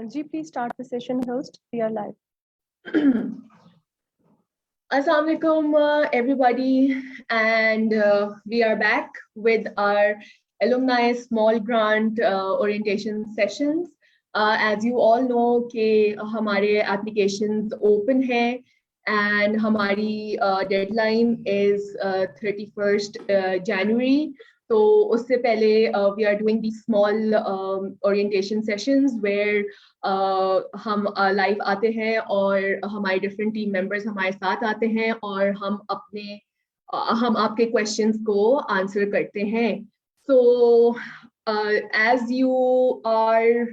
G, please start the session host. We are live. Assalamu alaikum, everybody, and we are back with our alumni small grant orientation sessions. As you all know, कि हमारे applications open हैं and हमारी deadline is 31st January. So उससे पहले we are doing these small orientation sessions where हम live आते हैं और हमारे डिफरेंट टीम मेंबर्स हमारे साथ आते हैं और हम आपके क्वेश्चंस को आंसर करते हैं. So as you are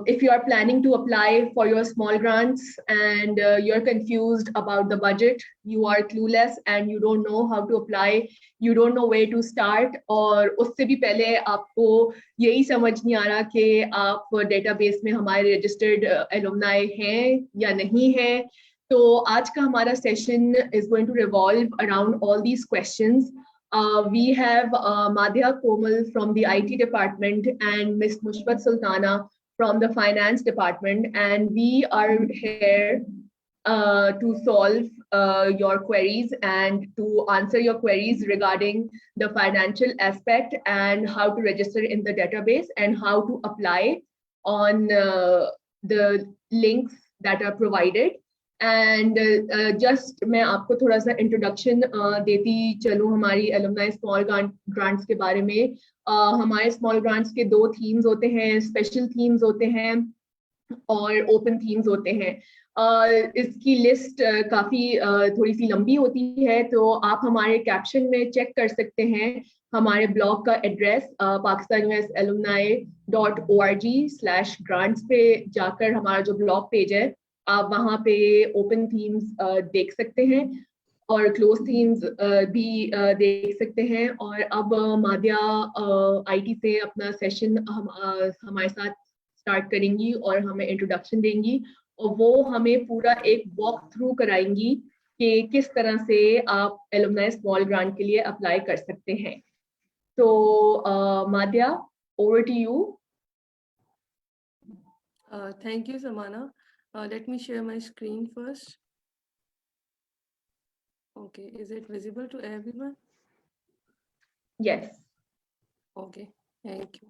if you are planning to apply for your small grants and you're confused about the budget, you are clueless and you don't know how to apply, you don't know where to start, और उससे भी पहले आपको यही समझ नहीं आ रहा कि आप डेटाबेस में हमारे रजिस्टर्ड एलुमनाई हैं या नहीं हैं, तो आज का हमारा session is going to revolve around all these questions. We have Madhya Komal from the IT department and Ms. Mushbat Sultana from the finance department, and we are here to solve your queries and to answer your queries regarding the financial aspect and how to register in the database and how to apply on the links that are provided. And just मैं आपको थोड़ा सा introduction देती चलूँ हमारी alumni small grants के बारे में. हमारे small grants के दो themes होते हैं, special themes होते हैं और open themes होते हैं. इसकी लिस्ट काफी थोड़ी सी लंबी होती है, तो आप हमारे कैप्शन में चेक कर सकते हैं हमारे ब्लॉग का एड्रेस pakistanusalumni.org/grants पे जाकर हमारा जो ब्लॉग पेज है आप वहाँ पे ओपन थीम्स देख सकते हैं और क्लोज थीम्स भी देख सकते हैं. और अब माध्या आईटी से अपना सेशन हमारे साथ स्टार्ट करेंगी और हमें इंट्रोडक्शन देंगी और वो हमें पूरा एक वॉक थ्रू कराएंगी कि किस तरह से आप एलुमनाई स्मॉल ग्रांट के लिए अप्लाई कर सकते हैं. तो Madhya, over to you. Thank you, Samana. Let me share my screen first. Okay, is it visible to everyone? Yes. Okay, thank you.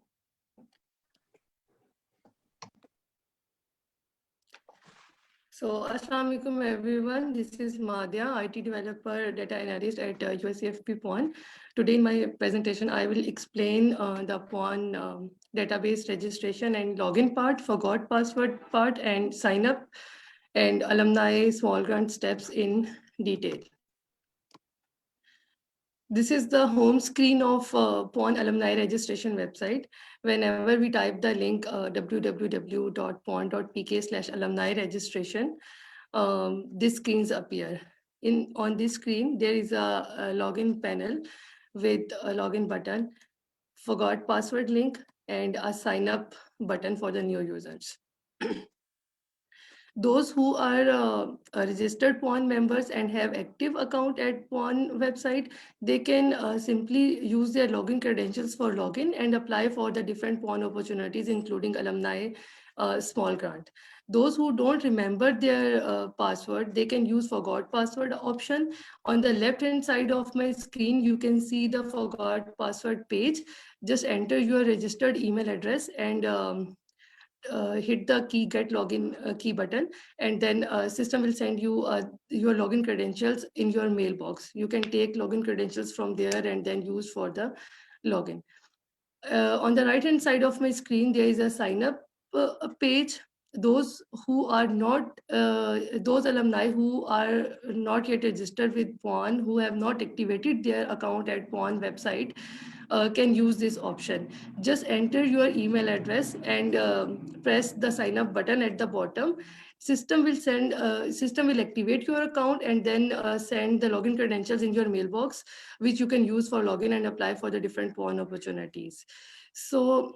So, Assalamu alaikum everyone. This is Madhya, IT developer, data analyst at USCFP PON. Today in my presentation, I will explain the PON database registration and login part, forgot password part, and sign up and alumni small grant steps in detail. This is the home screen of PON alumni registration website. Whenever we type the link www.pon.pk/alumni registration, these screens appear. On this screen, there is a login panel with a login button, forgot password link, and a sign up button for the new users. Those who are registered PON members and have active account at PON website, they can simply use their login credentials for login and apply for the different PON opportunities, including alumni small grant. Those who don't remember their password, they can use forgot password option. On the left-hand side of my screen, you can see the forgot password page. Just enter your registered email address and hit the key get login key button, and then system will send you your login credentials in your mailbox. You can take login credentials from there and then use for the login. On the right hand side of my screen, there is a sign up page. Those who are not those alumni who are not yet registered with PON, who have not activated their account at PON website, can use this option. Just enter your email address and press the sign up button at the bottom. System will activate your account and then send the login credentials in your mailbox, which you can use for login and apply for the different PON opportunities. So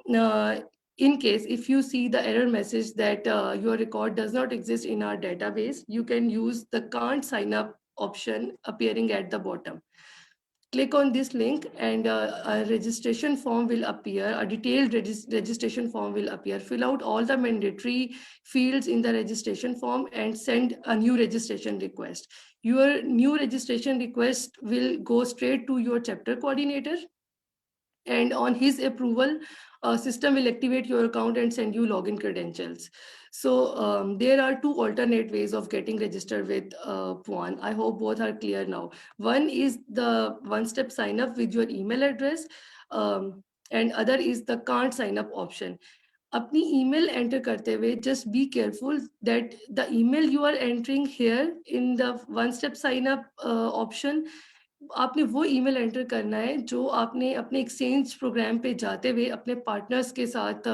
in case if you see the error message that your record does not exist in our database, you can use the can't sign up option appearing at the bottom. Click on this link and a registration form will appear, a detailed registration form will appear. Fill out all the mandatory fields in the registration form and send a new registration request. Your new registration request will go straight to your chapter coordinator, and on his approval, system will activate your account and send you login credentials. So there are two alternate ways of getting registered with PWAN. I hope both are clear now. One is the one-step sign up with your email address, and other is the can't sign up option. अपनी email enter करते हुए just be careful that the email you are entering here in the one step sign up option, आपने वो email enter करना है जो आपने अपने एक्सचेंज प्रोग्राम पे जाते हुए अपने पार्टनर्स के साथ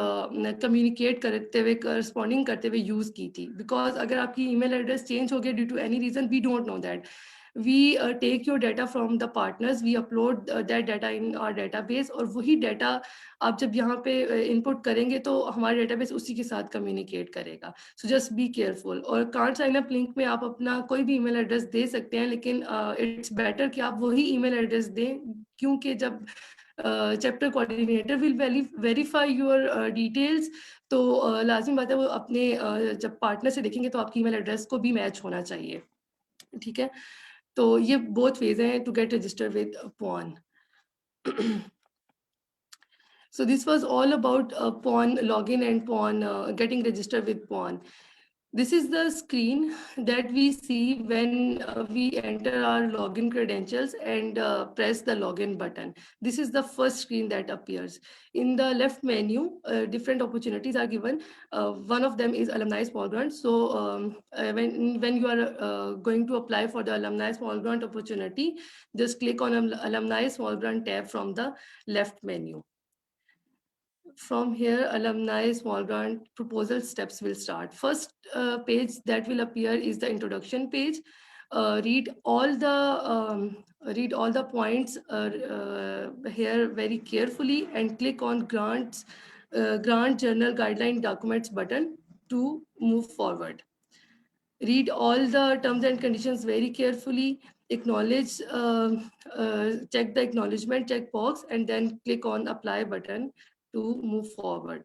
कम्युनिकेट करते हुए करस्पॉन्डिंग करते हुए यूज़ की थी. बिकॉज अगर आपकी ईमेल एड्रेस चेंज हो गया due to any reason, we don't know that. We take your data from the partners, we upload that data in our database, और वही data आप जब यहाँ पे input करेंगे तो हमारा database उसी के साथ communicate करेगा. So just be careful. और can't sign up link में आप अपना कोई भी email address दे सकते हैं, लेकिन it's better कि आप वही email address दें, क्योंकि जब chapter coordinator will verify your details, तो लाजिम बात है वो अपने जब partner से देखेंगे तो आपकी email address को भी match होना चाहिए. ठीक है, तो ये both ways हैं to get registered with PWAN. So this was all about PWAN login and PWAN getting registered with PWAN. This is the screen that we see when we enter our login credentials and press the login button. This is the first screen that appears. In the left menu, different opportunities are given. One of them is Alumni Small Grant. So when you are going to apply for the Alumni Small Grant opportunity, just click on Alumni Small Grant tab from the left menu. From here, Alumni Small Grant proposal steps will start. First page that will appear is the introduction page. Read all the points here very carefully and click on grant journal guideline documents button to move forward. Read all the terms and conditions very carefully, acknowledge, check the acknowledgement checkbox, and then click on apply button to move forward.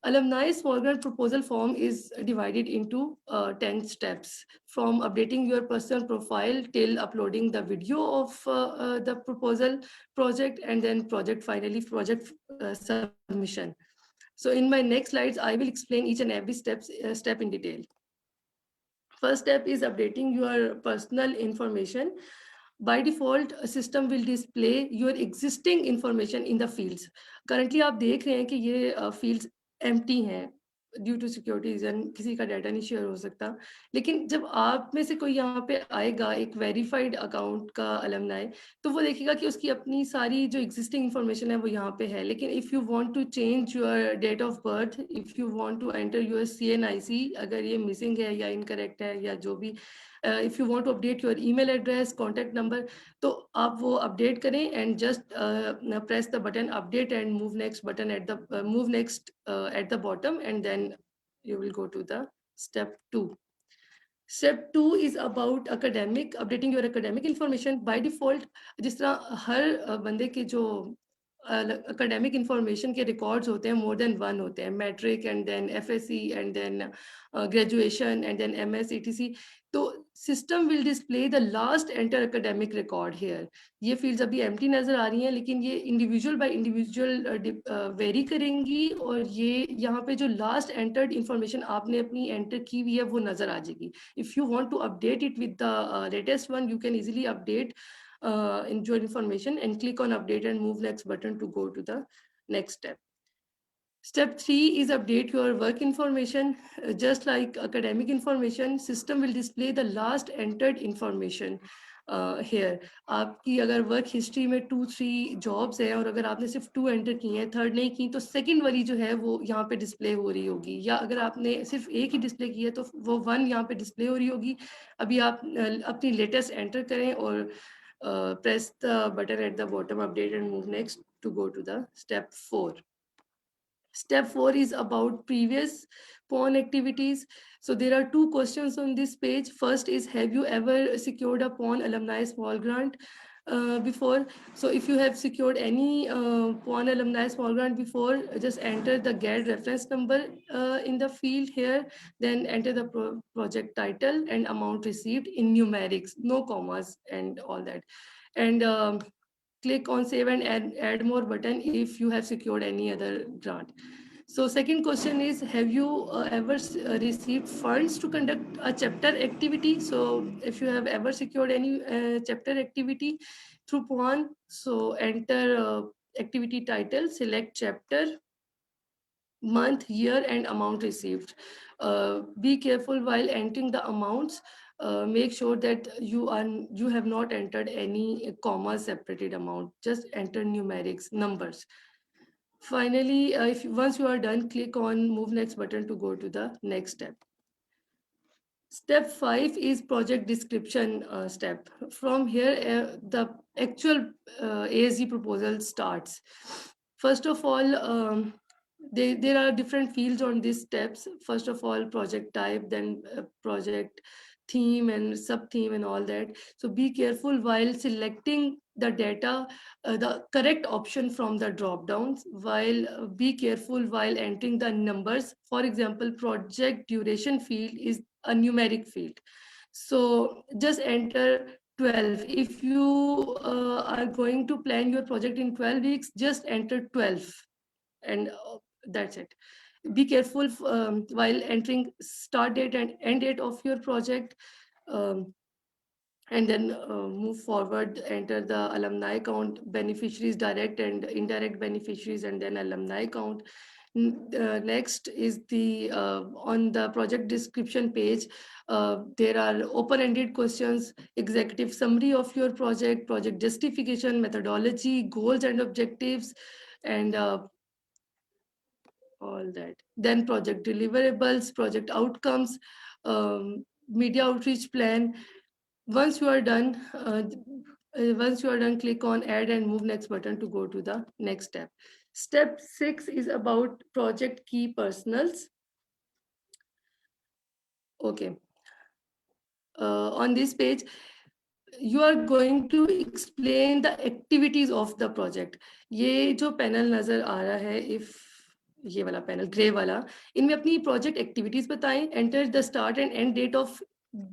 Alumni Small Grant proposal form is divided into 10 steps, from updating your personal profile till uploading the video of the proposal project, and then project submission. So in my next slides, I will explain each and every step in detail. First step is updating your personal information. By default, a system will display your existing information in the fields. Currently, आप देख रहे हैं कि ये fields empty हैं due to security reason, किसी का data नहीं शेयर हो सकता. लेकिन जब आप में से कोई यहाँ पे आएगा एक वेरीफाइड अकाउंट का अलमनाई, तो वो देखेगा कि उसकी अपनी सारी जो एग्जिस्टिंग इंफॉर्मेशन है वो यहाँ पे है. लेकिन if you want to change your date of birth, if you want to enter your CNIC, अगर ये मिसिंग है या इनकरेक्ट है या जो भी, if you want to update your email address, contact number, तो आप वो अपडेट करें and just press the button update and move next button at the bottom, and then you will go to the step 2. Step 2 is about academic, updating your academic information. By default, जिस तरह हर बंदे के जो academic information के records होते हैं, more than one होते हैं, metric and then FSC and then graduation and then MS etc. तो system will display the last enter academic record here. ये fields अभी empty नजर आ रही हैं, लेकिन ये individual by individual vary करेंगी, और ये यहाँ पे जो last entered information आपने अपनी enter की हुई है वो नजर आ जाएगी. If you want to update it with the latest one, you can easily update in your information and click on update and move next button to go to the next step. Step 3 is update your work information. Just like academic information, system will display the last entered information here. आपकी अगर work history में 2-3 jobs है और अगर आपने सिर्फ 2 enter की हैं, 3rd नहीं की, तो सेकंड वाली जो है वो यहाँ पे डिस्प्ले हो रही होगी. या अगर आपने सिर्फ एक ही डिस्प्ले की है तो वो 1 यहाँ पे डिस्प्ले हो रही होगी. अभी आप अपनी लेटेस्ट एंटर करें और press the button at the bottom, update and move next to go to the step 4. Step 4 is about previous PWAN activities. So there are 2 questions on this page. First is, have you ever secured a PWAN Alumni Small Grant? before. So if you have secured any PON alumni small grant before, just enter the GAD reference number in the field here, then enter the project title and amount received in numerics, no commas and all that. And click on save and add more button if you have secured any other grant. So second question is, have you ever received funds to conduct a chapter activity? So if you have ever secured any chapter activity through PON, so enter activity title, select chapter, month, year, and amount received. Be careful while entering the amounts. Make sure that you have not entered any comma separated amount. Just enter numerics, numbers. Finally, once you are done, click on Move Next button to go to the next step. Step 5 is project description step. From here, the actual ASG proposal starts. First of all, there are different fields on these steps. First of all, project type, then project theme and sub-theme and all that. So be careful while selecting the data, the correct option from the drop downs, while be careful while entering the numbers. For example, project duration field is a numeric field. So just enter 12. If you are going to plan your project in 12 weeks, just enter 12 and that's it. Be careful while entering start date and end date of your project. And then move forward, enter the alumni count, beneficiaries, direct and indirect beneficiaries, and then alumni count. Next is the on the project description page, there are open-ended questions, executive summary of your project, project justification, methodology, goals and objectives, and all that. Then project deliverables, project outcomes, media outreach plan. Once you are done, click on Add and Move Next button to go to the next step. Step 6 is about project key personals. Okay. On this page, you are going to explain the activities of the project. ये जो panel नजर आ रहा है, if ये वाला panel grey वाला, इनमें अपनी प्रोजेक्ट एक्टिविटीज बताएं. Enter the start and end date of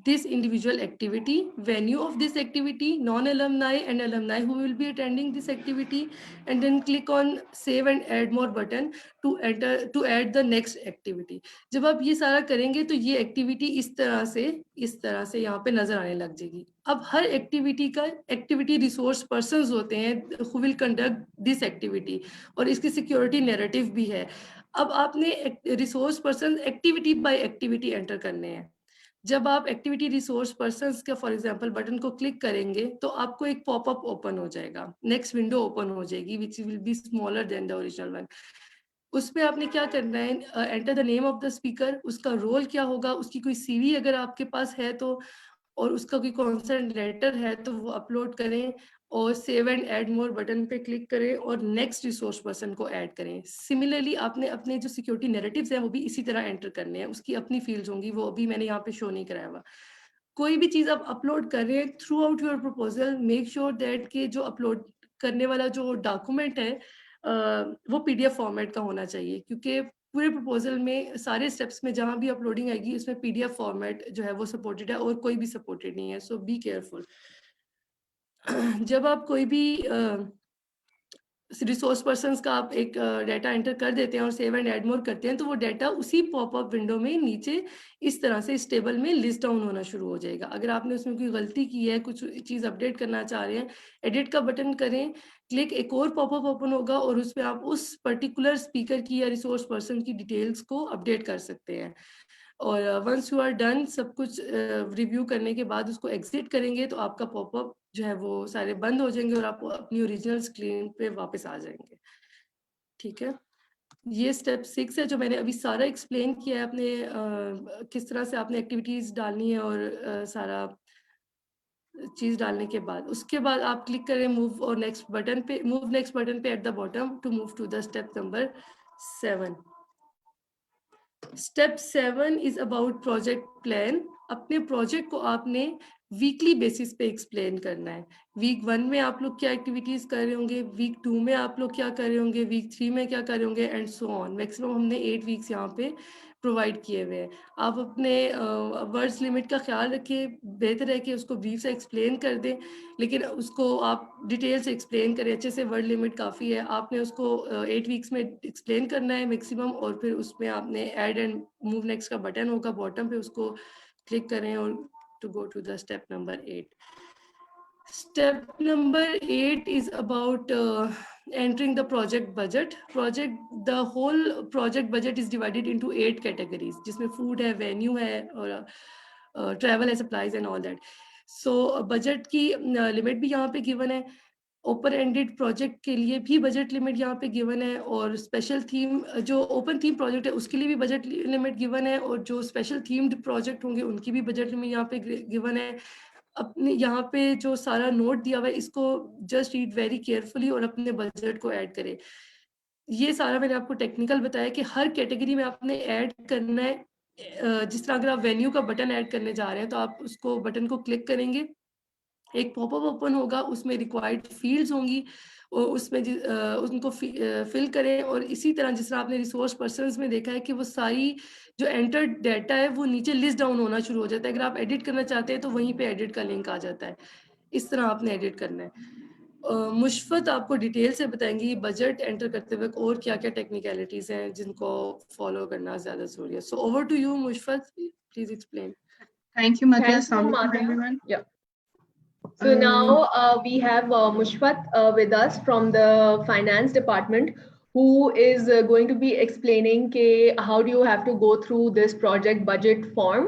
this individual activity, venue of this activity, non-alumni and alumni who will be attending this activity, and then click on save and add more button to add the next activity. जब आप ये सारा करेंगे तो ये activity इस तरह से यहाँ पे नजर आने लग जाएगी. अब हर एक्टिविटी का एक्टिविटी रिसोर्स पर्संस होते हैं who will conduct this activity, और इसकी सिक्योरिटी नैरेटिव भी है. अब आपने resource person activity by activity enter करने हैं. जब आप एक्टिविटी रिसोर्स पर्संस का फॉर एग्जांपल बटन को क्लिक करेंगे तो आपको एक पॉपअप ओपन हो जाएगा, नेक्स्ट विंडो ओपन हो जाएगी which will be smaller than the original one. उस पे आपने क्या करना है, enter the name of the speaker, उसका रोल क्या होगा, उसकी कोई सीवी अगर आपके पास है तो, और उसका कोई कॉन्सेंट लेटर है तो वो अपलोड करें, और save and add more button पे क्लिक करें और नेक्स्ट रिसोर्स पर्सन को ऐड करें. सिमिलरली आपने अपने जो सिक्योरिटी नैरेटिव्स हैं वो भी इसी तरह एंटर करने हैं. उसकी अपनी फील्ड्स होंगी, वो अभी मैंने यहाँ पे शो नहीं कराया हुआ. कोई भी चीज आप अपलोड कर रहे हैं through out your proposal, make sure that कि जो अपलोड करने वाला जो डॉक्यूमेंट है वो पीडीएफ फॉर्मेट का होना चाहिए, क्योंकि पूरे प्रपोजल में सारे स्टेप्स में जहां भी अपलोडिंग आएगी उसमें पीडीएफ फॉर्मेट जो है वो सपोर्टेड है और कोई भी सपोर्टेड नहीं है. सो बी केयरफुल. जब आप कोई भी रिसोर्स पर्संस का आप एक डाटा एंटर कर देते हैं और सेव एंड ऐड मोर करते हैं तो वो डाटा उसी पॉपअप विंडो में नीचे इस तरह से इस टेबल में लिस्ट डाउन होना शुरू हो जाएगा. अगर आपने उसमें कोई गलती की है, कुछ चीज़ अपडेट करना चाह रहे हैं, एडिट का बटन करें, क्लिक, एक और पॉपअप ओपन होगा और उस पर आप उस पर्टिकुलर स्पीकर की या रिसोर्स पर्सन की डिटेल्स को अपडेट कर सकते हैं. और वंस यू आर डन सब कुछ रिव्यू करने के बाद उसको एग्जिट करेंगे तो आपका पॉपअप जो है वो सारे बंद हो जाएंगे और आप अपनी ओरिजिनल स्क्रीन पे वापस आ जाएंगे. ठीक है, ये स्टेप 6 है जो मैंने अभी सारा एक्सप्लेन किया है. आपने किस तरह से आपने एक्टिविटीज डालनी है और सारा चीज डालने के बाद उसके बाद आप क्लिक करें मूव और नेक्स्ट बटन पे, मूव नेक्स्ट बटन पे at the bottom to move to the step number 7. Step 7 is about project plan. अपने प्रोजेक्ट को आपने वीकली बेसिस पे एक्सप्लेन करना है। वीक 1 में आप लोग क्या एक्टिविटीज कर रहे होंगे, वीक 2 में आप लोग क्या कर रहे होंगे, वीक 3 में क्या कर रहे होंगे, एंड सो ऑन। मैक्सिमम हमने 8 वीक्स यहाँ पे प्रोवाइड किए हुए हैं। आप अपने वर्ड्स लिमिट का ख्याल रखिए, बेहतर है कि उसको ब्रीफ से एक्सप्लेन कर दें, लेकिन उसको आप डिटेल से एक्सप्लेन करें अच्छे से। वर्ड लिमिट काफ़ी है, आपने उसको 8 वीक्स में एक्सप्लेन करना है मैक्सिमम, और फिर उसमें आपने ऐड एंड मूव नेक्स्ट का बटन होगा बॉटम पे, उसको क्लिक करें और to go to the step number 8. Step number 8 is about entering the project budget. The whole project budget is divided into 8 categories, जिसमें food है, venue है, और travel है, supplies and all that. So budget की limit भी यहाँ पे given है। ओपन एंडेड प्रोजेक्ट के लिए भी बजट लिमिट यहाँ पे गिवन है, और स्पेशल थीम जो ओपन थीम प्रोजेक्ट है उसके लिए भी बजट लिमिट गिवन है, और जो स्पेशल थीम्ड प्रोजेक्ट होंगे उनकी भी बजट लिमिट यहाँ पे गिवन है। अपने यहाँ पे जो सारा नोट दिया हुआ है इसको जस्ट रीड वेरी केयरफुली और अपने बजट को ऐड करें। ये सारा मैंने आपको टेक्निकल बताया कि हर कैटेगरी में आपने ऐड करना है। जिस तरह अगर आप वेन्यू का बटन ऐड करने जा रहे हैं तो आप उसको बटन को क्लिक करेंगे, एक पॉपअप ओपन होगा, उसमें रिक्वायर्ड फील्ड्स होंगी, और उसमें उनको फिल करें। और इसी तरह जिस तरह आपने रिसोर्स पर्सन्स में देखा है कि वो सारी जो एंटर्ड डाटा है वो नीचे लिस्ट डाउन होना शुरू हो जाता है। अगर आप एडिट करना चाहते हैं तो वहीं पे एडिट का लिंक आ जाता है। इस तरह आपने एडिट करना है। मुशफत आपको डिटेल से बताएंगी बजट एंटर करते वक्त और क्या क्या टेक्निकलिटीज हैं जिनको फॉलो करना ज्यादा जरूरी है। So over to you Mushfat, please explain. Thank you, Madhya. Thank you, Assalamu alaikum, Madhya. everyone. Yeah. So now we have Mushfat with us from the finance department, who is going to be explaining ke how do you have to go through this project budget form,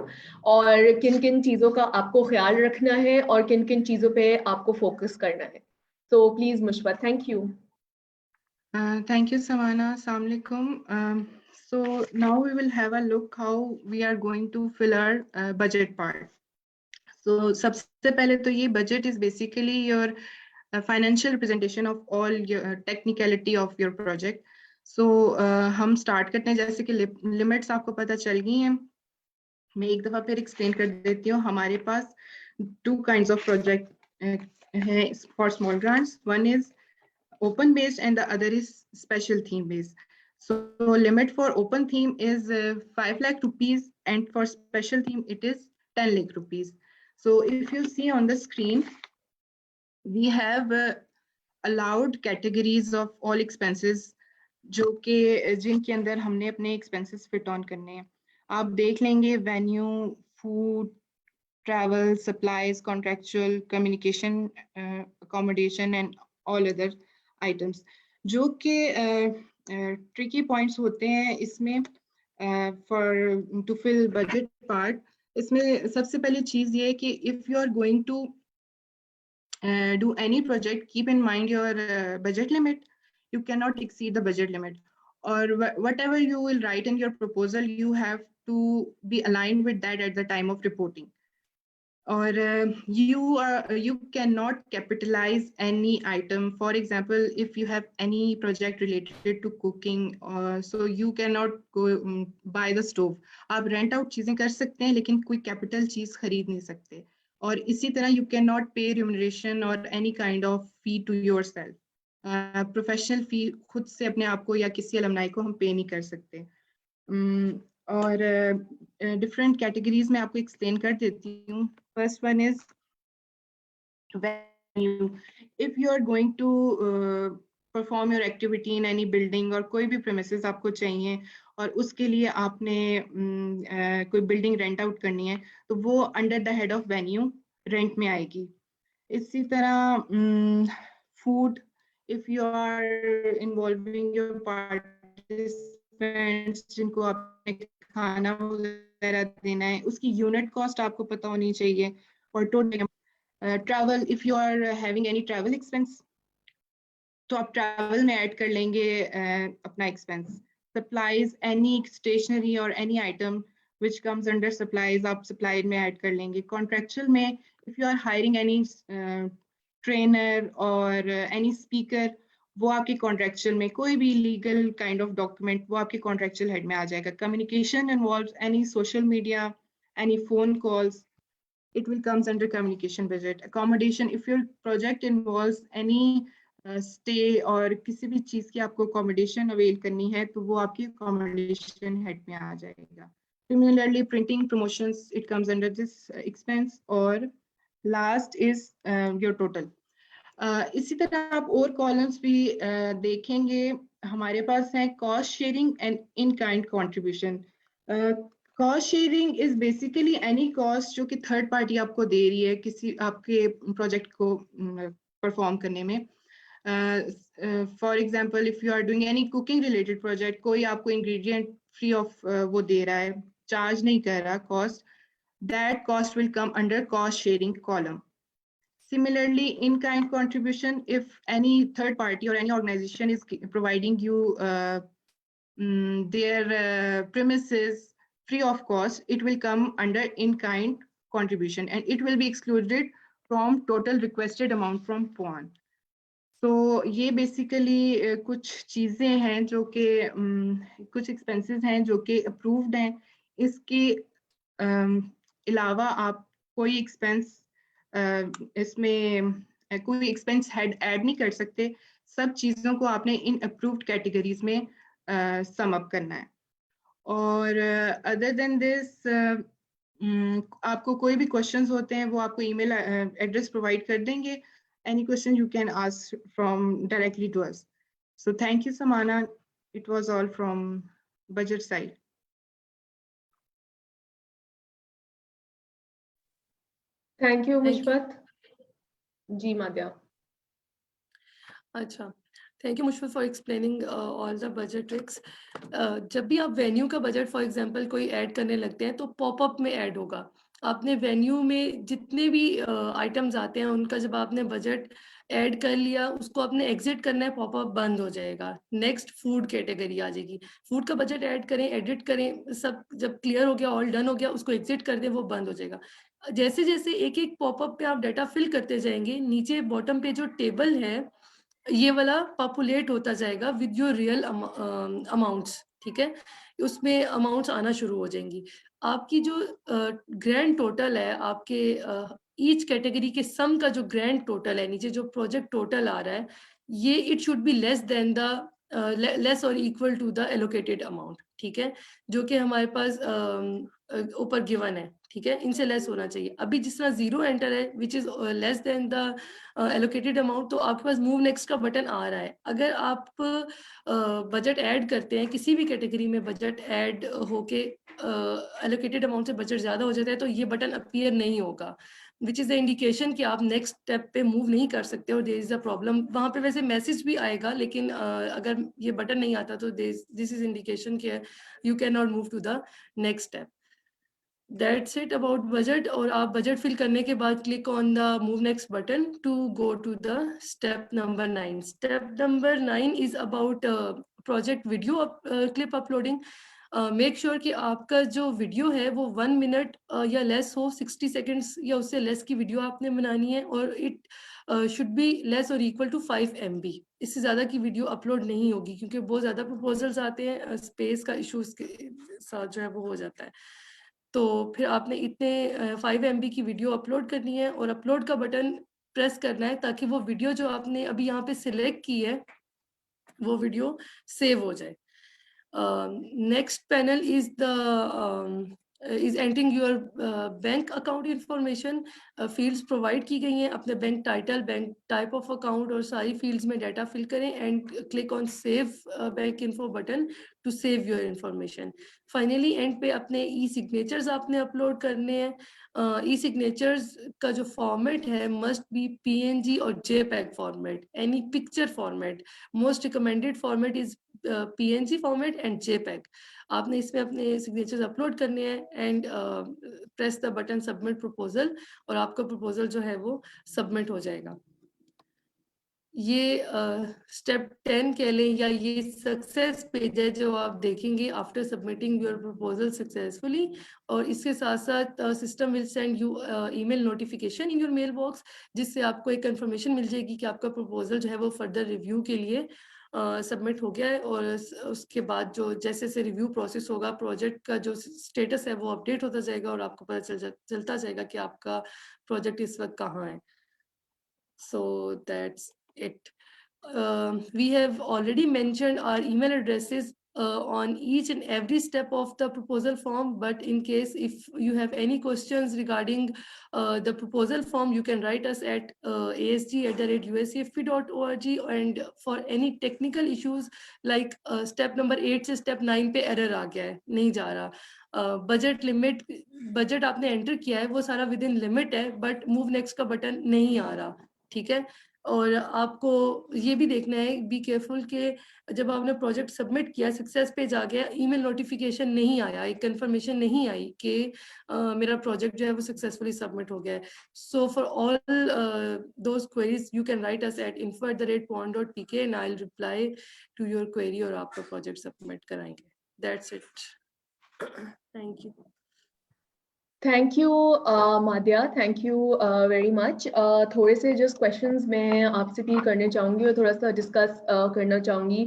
और किन किन चीजों का आपको ख्याल रखना है और किन किन चीजों पे आपको फोकस करना है। So please Mushfat, thank you. Thank you, Savannah. Assalamu alaikum. So now we will have a look how we are going to fill our budget part. So सबसे पहले तो ये budget is basically your financial representation of all your technicality of your project. So हम start करते हैं। जैसे कि limits आपको पता चल गई हैं, मैं एक दफा फिर explain कर देती हूँ। हमारे पास 2 kinds of project हैं for small grants. One is open based and the other is special theme based. So limit for open theme is 5 lakh rupees, and for special theme it is 10 lakh rupees. So if you see on the screen, we have allowed categories of all expenses जो कि जिनके अंदर हमने अपने expenses fit on करने हैं। आप देख लेंगे venue, food, travel, supplies, contractual, communication, accommodation and all other items। जो कि tricky points होते हैं इसमें for to fill budget part। इसमें सबसे पहली चीज ये है कि if you are going to do any project, keep in mind your budget limit. You cannot exceed the budget limit, or whatever you will write in your proposal, you have to be aligned with that at the time of reporting. Or you cannot capitalize any item. For example, if you have any project related to cooking, so you cannot go buy the stove. आप rent out चीजें कर सकते हैं लेकिन कोई capital चीज खरीद नहीं सकते। और इसी तरह you cannot pay remuneration or any kind of fee to yourself. Professional fee खुद से अपने आप को या किसी alumni को हम pay नहीं कर सकते। और different categories में आपको explain कर देती हूँ। First one is venue. If you are going to perform your activity in any building और कोई भी premises आपको चाहिए और उसके लिए आपने कोई building rent out करनी है तो वो under the head of venue rent में आएगी। इसी तरह food, if you are involving your participants जिनको आपने खाना वगैरह देना है उसकी यूनिट कॉस्ट आपको पता होनी चाहिए। और total travel, if you are having any travel expense तो आप ट्रैवल में ऐड कर लेंगे अपना expense. Supplies, any stationery or any item which comes under supplies आप सप्लाई में ऐड कर लेंगे। कॉन्ट्रेक्चुअल में if you are hiring any trainer or any speaker वो आपके कॉन्ट्रेक्चुअल में, कोई भी लीगल काइंड ऑफ डॉक्यूमेंट वो आपके कॉन्ट्रेक्चुअल हेड में आ जाएगा। Communication involves any social media, any phone calls, it will comes under communication budget. Accommodation, if your project involves any stay और किसी भी चीज की आपको accommodation avail करनी है तो वो आपकी accommodation head में आ जाएगा. Similarly, printing promotions, it comes under this expense. और last is your total. इसी तरह आप और कॉलम्स भी देखेंगे. हमारे पास है cost sharing and in kind contribution. Cost sharing is basically any cost जो कि थर्ड पार्टी आपको दे रही है किसी आपके प्रोजेक्ट को परफॉर्म करने में. For example, if you are doing any cooking related project, कोई आपको इंग्रेडिएंट फ्री ऑफ वो दे रहा है, चार्ज नहीं कर रहा cost, that cost will come under cost sharing column. Similarly, in-kind contribution, if any third party or any organization is providing you their premises free of cost, it will come under in-kind contribution and it will be excluded from total requested amount from PON. So ये basically कुछ चीजें हैं जो कि कुछ expenses हैं जो कि approved हैं. इसके अलावा आप कोई expense इसमें कोई एक्सपेंस ऐड नहीं कर सकते. सब चीजों को आपने इन अप्रूव्ड कैटेगरीज में सम अप करना है. और अदर देन दिस आपको कोई भी क्वेश्चंस होते हैं वो आपको ईमेल एड्रेस प्रोवाइड कर देंगे. Any question you can ask from directly to us. So thank you Samana. It was all from budget side. Thank you, Thank you. Mushbat. जी माध्या. अच्छा, thank you Mushfiq for explaining all the budget tricks. जब भी आप venue का budget for example कोई add करने लगते हैं तो पॉपअप में ऐड होगा. आपने वेन्यू में जितने भी आइटम्स आते हैं उनका जब आपने बजट ऐड कर लिया उसको आपने एग्जिट करना है, पॉपअप बंद हो जाएगा. नेक्स्ट फूड कैटेगरी आ जाएगी. फूड का बजट ऐड करें, एडिट करें, सब जब क्लियर हो गया, ऑल डन हो गया, उसको एग्जिट कर दें, वो बंद हो जाएगा. जैसे जैसे एक एक पॉपअप पे आप डाटा फिल करते जाएंगे, नीचे बॉटम पे जो टेबल है ये वाला पॉपुलेट होता जाएगा विद योर रियल अमाउंट्स. ठीक है, उसमें अमाउंट्स आना शुरू हो जाएंगी. आपकी जो ग्रैंड टोटल है, आपके ईच कैटेगरी के सम का जो ग्रैंड टोटल है, नीचे जो प्रोजेक्ट टोटल आ रहा है, ये it should be less than the less और equal to the allocated amount. ठीक है, जो कि हमारे पास ऊपर गिवन है. ठीक है, इनसे लेस होना चाहिए. अभी जिस तरह 0 एंटर है which is less than the allocated amount, तो आपके पास मूव नेक्स्ट का बटन आ रहा है. अगर आप बजट ऐड करते हैं, किसी भी कैटेगरी में बजट ऐड होके एलोकेटेड अमाउंट से बजट ज्यादा हो जाता है, तो ये बटन अपीयर नहीं होगा, विच इज द इंडिकेशन कि आप नेक्स्ट स्टेप पे मूव नहीं कर सकते और देयर इज अ प्रॉब्लम. वहां पे वैसे मैसेज भी आएगा, लेकिन अगर ये बटन नहीं आता तो दिस इज इंडिकेशन कि you cannot move to the next step. That's it about budget. और आप बजट फिल करने के बाद click on the move next button to go to the step number 9. Step number 9 is about project video clip uploading. Make sure कि आपका जो video है वो 1 मिनट या लेस हो, 60 सेकेंड्स या उससे लेस की वीडियो आपने बनानी है, और इट शुड बी लेस और इक्वल टू 5 MB. इससे ज़्यादा की वीडियो अपलोड नहीं होगी, क्योंकि बहुत ज़्यादा प्रपोजल्स आते हैं, स्पेस का इशूज़ के साथ जो है वो हो जाता है. तो फिर आपने इतने 5 MB की वीडियो अपलोड करनी है और अपलोड का बटन प्रेस करना है, ताकि वो वीडियो जो आपने अभी यहाँ पे सिलेक्ट की है वो वीडियो सेव हो जाए. Next panel is the is entering your bank account information. Fields provide की गई हैं, अपने bank title, bank type of account और सारी फील्ड्स में डाटा फिल करें and click on save bank info button to save your information. Finally and pay अपने ई signatures आपने अपलोड करने हैं. ई सिग्नेचर्स का जो फॉर्मेट है मस्ट बी PNG और JPEG format, any picture format. Most recommended format is PNG format and JPEG. आपने इसमें अपने सिग्नेचर्स अपलोड करने हैं and press the button submit proposal, और आपका प्रपोजल जो है वो सबमिट हो जाएगा. ये स्टेप 10 कह लें, या ये सक्सेस पेज है जो आप देखेंगे after submitting your proposal successfully. और इसके साथ साथ system will send you email notification in your mailbox, जिससे आपको एक कंफर्मेशन मिल जाएगी कि आपका प्रपोजल जो है वो फर्दर रिव्यू के लिए सबमिट हो गया है और उसके बाद जो जैसे से रिव्यू प्रोसेस होगा, प्रोजेक्ट का जो स्टेटस है वो अपडेट होता जाएगा और आपको पता चलता जाएगा कि आपका प्रोजेक्ट इस वक्त कहाँ है. So that's it. We have already mentioned our email addresses on each and every step of the proposal form, but in case if you have any questions regarding the proposal form, you can write us at asg@uscfp.org, and for any technical issues like step number 8 से step 9 पे error आ गया है, नहीं जा रहा, budget limit, budget आपने enter किया है वो सारा विद इन लिमिट है, बट मूव नेक्स्ट का बटन नहीं आ रहा, ठीक है. और आपको ये भी देखना है, बी केयरफुल के जब आपने प्रोजेक्ट सबमिट किया, सक्सेस पेज आ गया, ईमेल नोटिफिकेशन नहीं आया, एक कंफर्मेशन नहीं आई कि मेरा प्रोजेक्ट जो है वो सक्सेसफुली सबमिट हो गया है. So for all those queries you can write us at info@pond.pk and I will reply to your query और आपका प्रोजेक्ट सबमिट कराएंगे. That's it. Thank you. Thank you, Madhya. Thank you very much. थोड़े से just questions मैं आपसे भी करने चाहूँगी और थोड़ा सा discuss करना चाहूँगी.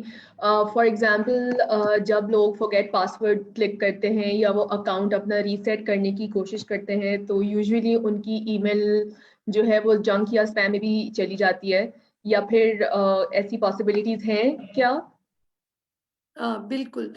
For example, जब लोग forget password click करते हैं या वो account अपना reset करने की कोशिश करते हैं, तो usually उनकी email जो है वो junk या spam में भी चली जाती है, या फिर ऐसी possibilities हैं क्या? बिल्कुल.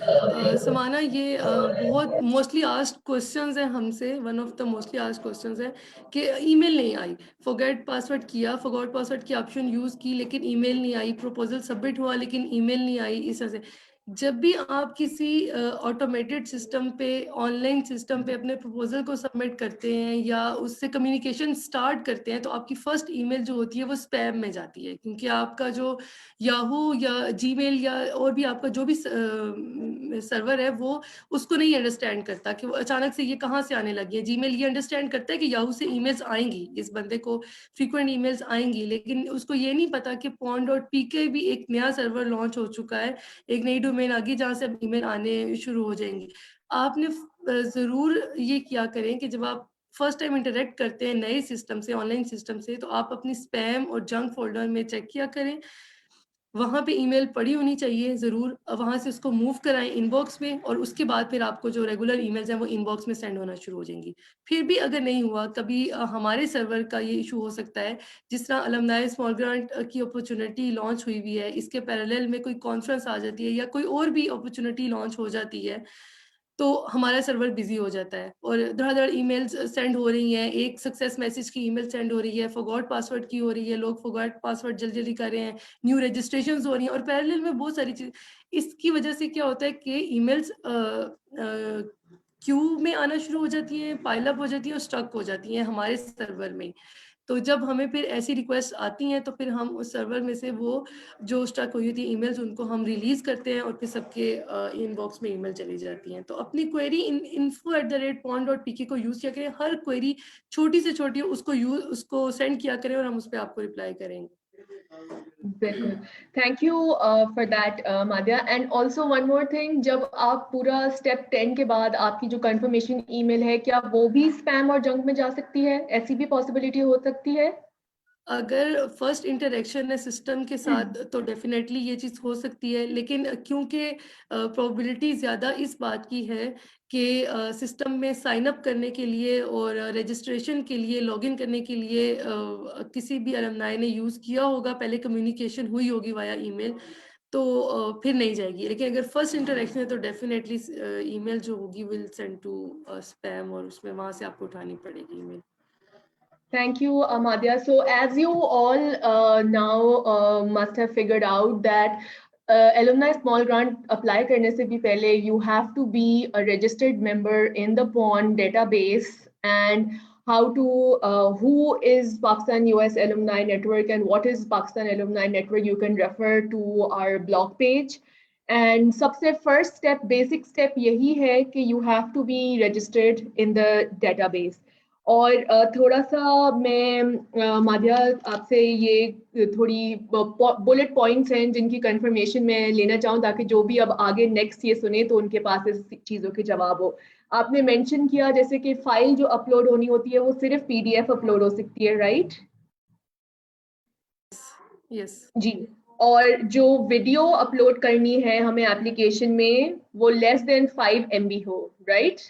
समाना, ये बहुत मोस्टली आस्क्ड क्वेश्चंस हैं हमसे. One of the mostly asked questions है कि ईमेल नहीं आई, फॉरगेट पासवर्ड किया, फॉरगॉट पासवर्ड की ऑप्शन यूज की लेकिन ईमेल नहीं आई, प्रपोजल सबमिट हुआ लेकिन ईमेल नहीं आई. इस तरह से जब भी आप किसी ऑटोमेटेड सिस्टम पे, ऑनलाइन सिस्टम पे अपने प्रपोजल को सबमिट करते हैं या उससे कम्युनिकेशन स्टार्ट करते हैं, तो आपकी फर्स्ट ईमेल जो होती है वो स्पैम में जाती है, क्योंकि आपका जो याहू या जीमेल या और भी आपका जो भी सर्वर है वो उसको नहीं अंडरस्टैंड करता कि वो अचानक से ये कहाँ से आने लगी है. जीमेल ये अंडरस्टैंड करता है कि याहू से ईमेल्स आएंगी, इस बंदे को फ्रीक्वेंट ईमेल्स आएंगी, लेकिन उसको ये नहीं पता कि pond.pk भी एक नया सर्वर लॉन्च हो चुका है, एक नई डोमेन आ गई जहाँ से अब ईमेल आने शुरू हो जाएंगी. आपने जरूर ये किया करें कि जब आप फर्स्ट टाइम इंटरेक्ट करते हैं नए सिस्टम से, ऑनलाइन सिस्टम से, तो आप अपनी स्पैम और जंक फोल्डर में चेक किया करें. वहाँ पे ईमेल पड़ी होनी चाहिए ज़रूर, वहाँ से उसको मूव कराएं इनबॉक्स में, और उसके बाद फिर आपको जो रेगुलर ईमेल्स हैं वो इनबॉक्स में सेंड होना शुरू हो जाएंगी. फिर भी अगर नहीं हुआ, कभी हमारे सर्वर का ये इशू हो सकता है, जिस तरह अलमनाई स्मॉल ग्रांट की अपॉर्चुनिटी लॉन्च हुई हुई है, इसके पैरेलल में कोई कॉन्फ्रेंस आ जाती है या कोई और भी अपॉर्चुनिटी लॉन्च हो जाती है, तो हमारा सर्वर बिजी हो जाता है और धड़ाधड़ ईमेल्स सेंड हो रही हैं. एक सक्सेस मैसेज की ईमेल सेंड हो रही है, फॉरगॉट पासवर्ड की हो रही है, लोग फॉरगॉट पासवर्ड जल्दी जल्दी कर रहे हैं, न्यू रजिस्ट्रेशंस हो रही हैं, और पैरेलल में बहुत सारी चीज. इसकी वजह से क्या होता है कि ईमेल्स क्यू में आना शुरू हो जाती हैं, पाइल अप हो जाती है और स्टक हो जाती हैं हमारे सर्वर में. तो जब हमें फिर ऐसी रिक्वेस्ट आती हैं तो फिर हम उस सर्वर में से वो जो स्टक हुई थी ईमेल्स उनको हम रिलीज करते हैं और फिर सबके इनबॉक्स में ईमेल चली जाती हैं. तो अपनी क्वेरी info@pond.pk को यूज किया करें. हर क्वेरी छोटी से छोटी उसको सेंड किया करें और हम उस पर आपको रिप्लाई करेंगे. बिल्कुल. Thank you for that Madhya. And also one more thing, जब आप पूरा स्टेप 10 के बाद आपकी जो कंफर्मेशन ईमेल है, क्या वो भी स्पैम और जंक में जा सकती है? ऐसी भी पॉसिबिलिटी हो सकती है? अगर फर्स्ट इंटरेक्शन है सिस्टम के साथ तो डेफिनेटली ये चीज़ हो सकती है, लेकिन क्योंकि प्रोबेबिलिटी ज़्यादा इस बात की है कि सिस्टम में साइन अप करने के लिए और रजिस्ट्रेशन के लिए, लॉगिन करने के लिए किसी भी अलमनाई ने यूज़ किया होगा, पहले कम्युनिकेशन हुई होगी वाया ईमेल, तो फिर नहीं जाएगी. लेकिन अगर फर्स्ट इंटरेक्शन है तो डेफिनेटली ईमेल जो होगी विल सेंड टू स्पैम और उसमें वहाँ से आपको उठानी पड़ेगी email. Thank you, Amadya. So as you all now must have figured out that alumni small grant apply करने से भी पहले you have to be a registered member in the Pond database, and how to who is Pakistan US Alumni Network and what is Pakistan Alumni Network, you can refer to our blog page. And सबसे first step, basic step यही है कि you have to be registered in the database. और थोड़ा सा मैं माध्या आपसे ये थोड़ी बुलेट पॉइंट्स हैं जिनकी कंफर्मेशन मैं लेना चाहूँ, ताकि जो भी अब आगे नेक्स्ट ये सुने तो उनके पास इस चीज़ों के जवाब हो. आपने मेंशन किया जैसे कि फाइल जो अपलोड होनी होती है वो सिर्फ PDF अपलोड हो सकती है, राइट? यस. जी. और जो वीडियो अपलोड करनी है हमें एप्लीकेशन में वो लेस देन 5 MB हो, राइट?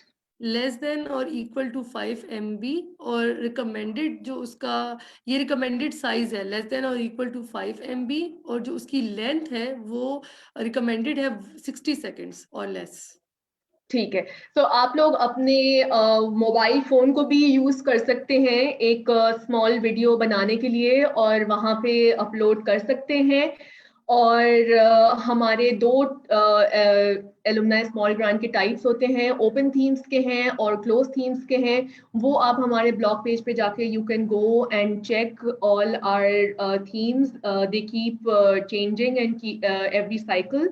लेस देन और इक्वल टू 5 MB, और रिकमेंडेड जो उसका ये रिकमेंडेड साइज है लेस देन और इक्वल टू 5 MB, और जो उसकी लेंथ है वो रिकमेंडेड है 60 सेकेंड्स और लेस। ठीक है, तो आप लोग अपने मोबाइल फोन को भी यूज कर सकते हैं एक स्मॉल वीडियो बनाने के लिए और वहां पे अपलोड कर सकते हैं। और हमारे दो एलुमनाई स्मॉल ग्रांट के टाइप्स होते हैं, ओपन थीम्स के हैं और क्लोज थीम्स के हैं। वो आप हमारे ब्लॉग पेज पे जाके you can go and check all our themes, they keep changing and every cycle.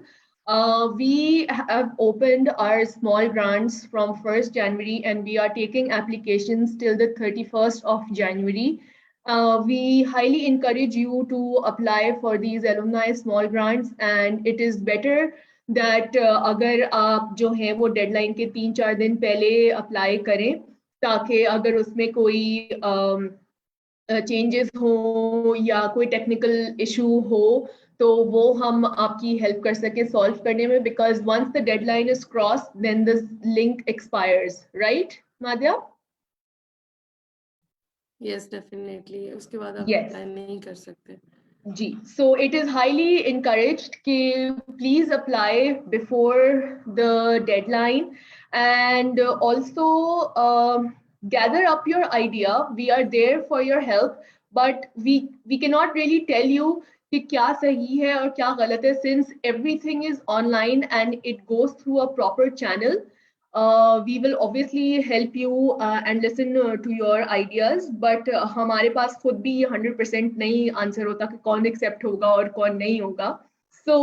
We have opened our small grants from 1st January and we are taking applications till the 31st of January. We highly encourage you to apply for these alumni small grants, and it is better that अगर आप जो है वो deadline के 3-4 दिन पहले apply करें, ताकि अगर उसमें कोई चेंजेस हो या कोई टेक्निकल इशू हो तो वो हम आपकी हेल्प कर सके सॉल्व करने में, because once the deadline is cross then the link expires, right Madhya? Yes definitely, उसके बाद आप Yes. अप्लाई नहीं कर सकते। जी, so it is highly encouraged कि please apply before the deadline, and also gather up your idea. We are there for your help, but we cannot really tell you कि क्या सही है और क्या गलत है, since everything is online and it goes through a proper channel. We will obviously help you and listen to your ideas, but हमारे पास खुद भी 100% नहीं आंसर होता कि कौन एक्सेप्ट होगा और कौन नहीं होगा. So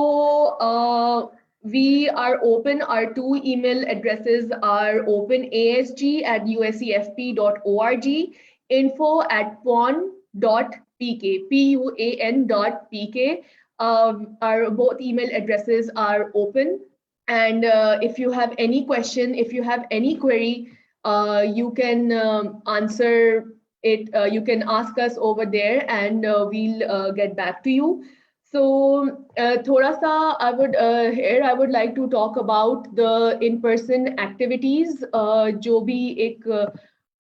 we are open. Our 2 email addresses are open: asg@uscfp.org, info@puan.pk, puan.pk. Our both email addresses are open. And if you have any question, if you have any query, you can answer it. You can ask us over there, and we'll get back to you. So, thoda sa, here I would like to talk about the in-person activities. जो भी एक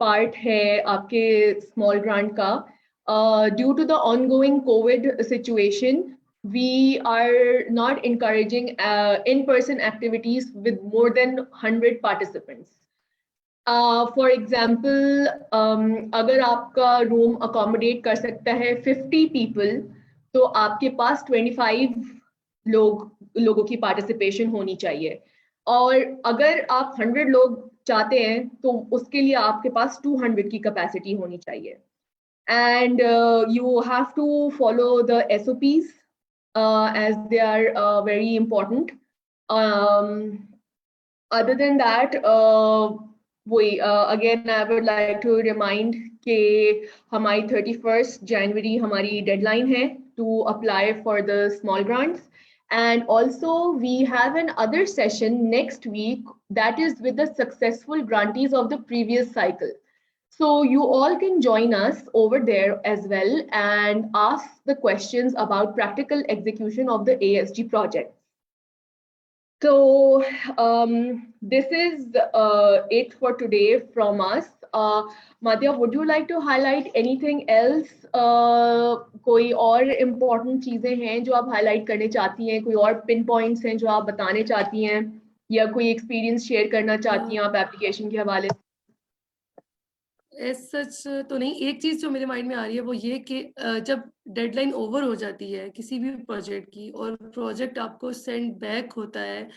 part है आपके small grant का. Due to the ongoing COVID situation, we are not encouraging in-person activities with more than 100 participants. For example, अगर आपका room accommodate कर सकता है 50 people, तो आपके पास 25 लोगों की participation होनी चाहिए. और अगर आप 100 लोग चाहते हैं तो उसके लिए आपके पास 200 की capacity होनी चाहिए. And you have to follow the SOPs as they are very important. Other than that, again I would like to remind कि हमारी 31st January हमारी deadline है to apply for the small grants. And also we have another session next week that is with the successful grantees of the previous cycle. So you all can join us over there as well and ask the questions about practical execution of the ASG project. So this is it for today from us. Madhya, would you like to highlight anything else? कोई और important चीजें हैं जो आप highlight करने चाहती हैं, कोई और pin points हैं जो आप बताने चाहती हैं, या कोई experience share करना चाहती हैं आप application के हवाले से? सच तो नहीं, एक चीज जो मेरे माइंड में आ रही है वो ये कि जब डेडलाइन ओवर हो जाती है किसी भी प्रोजेक्ट की और प्रोजेक्ट आपको सेंड बैक होता है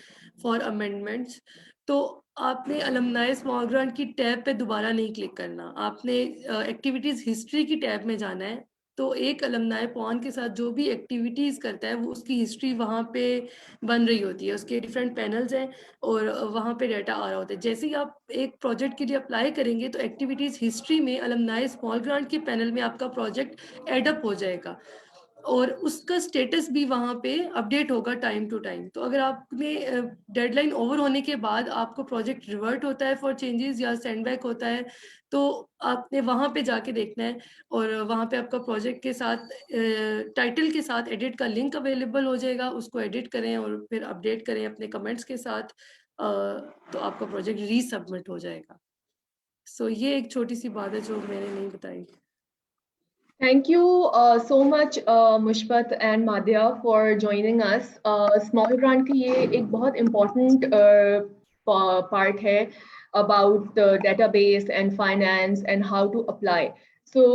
फॉर अमेंडमेंट्स, तो आपने अलमनाई स्मॉल ग्रांट की टैब पे दोबारा नहीं क्लिक करना, आपने एक्टिविटीज हिस्ट्री की टैब में जाना है. तो एक अलमनाई पॉन के साथ जो भी एक्टिविटीज करता है वो उसकी हिस्ट्री वहाँ पे बन रही होती है, उसके डिफरेंट पैनल्स हैं और वहाँ पे डाटा आ रहा होता है. जैसे ही आप एक प्रोजेक्ट के लिए अप्लाई करेंगे तो एक्टिविटीज हिस्ट्री में अलमनाई स्मॉल ग्रांट के पैनल में आपका प्रोजेक्ट एडअप हो जाएगा. और उसका स्टेटस भी वहाँ पे अपडेट होगा टाइम टू टाइम। तो अगर आपने डेडलाइन ओवर होने के बाद आपको प्रोजेक्ट रिवर्ट होता है फॉर चेंजेस या सेंड बैक होता है, तो आपने वहाँ पे जाके देखना है, और वहाँ पे आपका प्रोजेक्ट के साथ टाइटल के साथ एडिट का लिंक अवेलेबल हो जाएगा, उसको एडिट करें और फिर अपडेट करें अपने कमेंट्स के साथ, तो आपका प्रोजेक्ट रीसबमिट हो जाएगा। सो ये एक छोटी सी बात है जो मैंने नहीं बताई। Thank you so much, Mushbat and Madhya, for joining us. Small grant की ये एक बहुत important part है about the database and finance and how to apply. So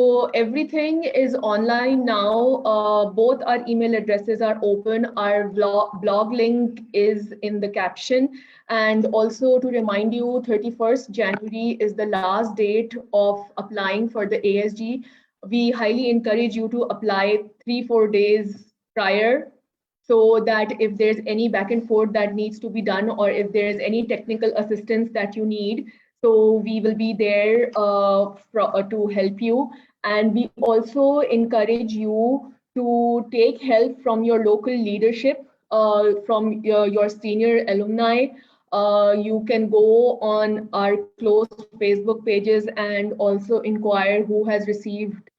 everything is online now. Both our email addresses are open. Our blog link is in the caption. And also to remind you, 31st January is the last date of applying for the ASG. We highly encourage you to apply 3-4 days prior, so that if there's any back and forth that needs to be done, or if there's any technical assistance that you need, so we will be there to help you. And we also encourage you to take help from your local leadership, from your senior alumni. You can go on our closed Facebook pages and also inquire who has received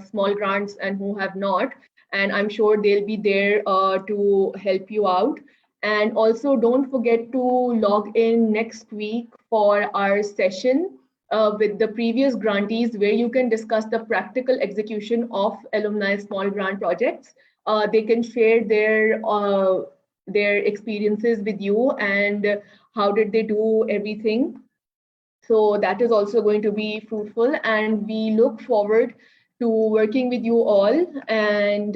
small grants and who have not. And I'm sure they'll be there to help you out. And also don't forget to log in next week for our session with the previous grantees, where you can discuss the practical execution of alumni small grant projects. They can share their experiences with you and how did they do everything. So that is also going to be fruitful, and we look forward to working with you all. And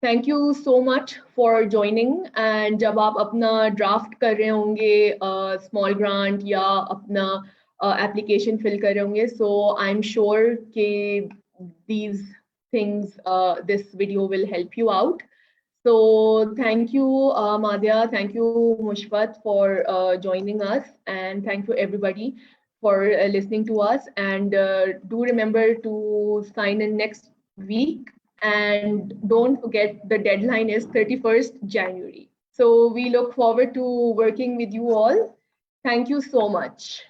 thank you so much for joining. And जब आप अपना draft कर रहे होंगे small grant या अपना application fill कर रहे होंगे, so I'm sure कि these things, this video will help you out. So thank you, Madhya, thank you, Mushbat, for joining us, and thank you everybody for listening to us. And do remember to sign in next week, and don't forget the deadline is 31st January. So we look forward to working with you all. Thank you so much.